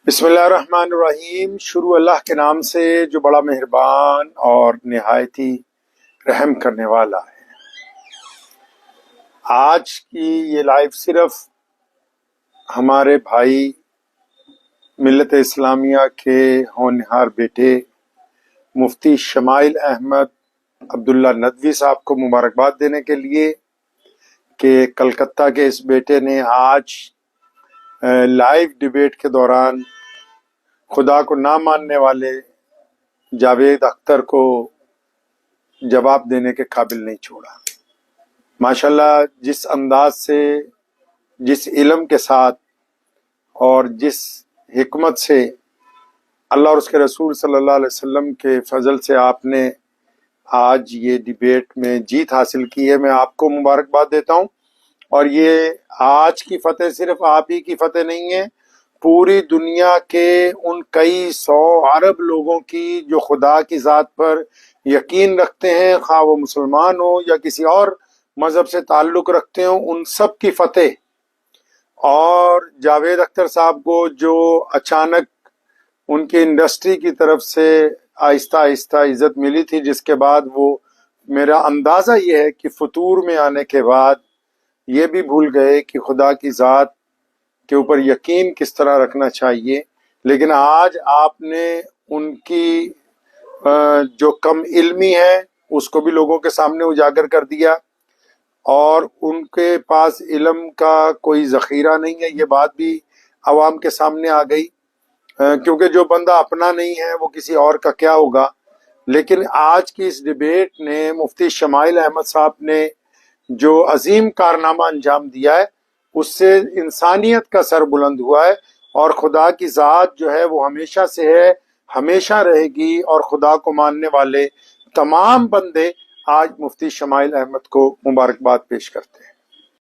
بسم اللہ الرحمن الرحیم۔ شروع اللہ کے نام سے جو بڑا مہربان اور نہایتی رحم کرنے والا ہے۔ آج کی یہ لائف صرف ہمارے بھائی ملت اسلامیہ کے ہونہار بیٹے مفتی شمائل احمد عبداللہ ندوی صاحب کو مبارکباد دینے کے لیے کہ کلکتہ کے اس بیٹے نے آج لائیو ڈیبیٹ کے دوران خدا کو نہ ماننے والے جاوید اختر کو جواب دینے کے قابل نہیں چھوڑا۔ ماشاءاللہ جس انداز سے، جس علم کے ساتھ اور جس حکمت سے اللہ اور اس کے رسول صلی اللہ علیہ وسلم کے فضل سے آپ نے آج یہ ڈیبیٹ میں جیت حاصل کی ہے، میں آپ کو مبارکباد دیتا ہوں۔ اور یہ آج کی فتح صرف آپ ہی کی فتح نہیں ہے، پوری دنیا کے ان کئی سو عرب لوگوں کی جو خدا کی ذات پر یقین رکھتے ہیں، خواہ وہ مسلمان ہو یا کسی اور مذہب سے تعلق رکھتے ہوں، ان سب کی فتح۔ اور جاوید اختر صاحب کو جو اچانک ان کی انڈسٹری کی طرف سے آہستہ آہستہ عزت ملی تھی، جس کے بعد وہ، میرا اندازہ یہ ہے کہ فطور میں آنے کے بعد یہ بھی بھول گئے کہ خدا کی ذات کے اوپر یقین کس طرح رکھنا چاہیے۔ لیکن آج آپ نے ان کی جو کم علمی ہے اس کو بھی لوگوں کے سامنے اجاگر کر دیا، اور ان کے پاس علم کا کوئی ذخیرہ نہیں ہے، یہ بات بھی عوام کے سامنے آ گئی، کیونکہ جو بندہ اپنا نہیں ہے وہ کسی اور کا کیا ہوگا۔ لیکن آج کی اس ڈیبیٹ نے، مفتی شمائل احمد صاحب نے جو عظیم کارنامہ انجام دیا ہے، اس سے انسانیت کا سر بلند ہوا ہے، اور خدا کی ذات جو ہے وہ ہمیشہ سے ہے، ہمیشہ رہے گی، اور خدا کو ماننے والے تمام بندے آج مفتی شمائل احمد کو مبارکباد پیش کرتے ہیں۔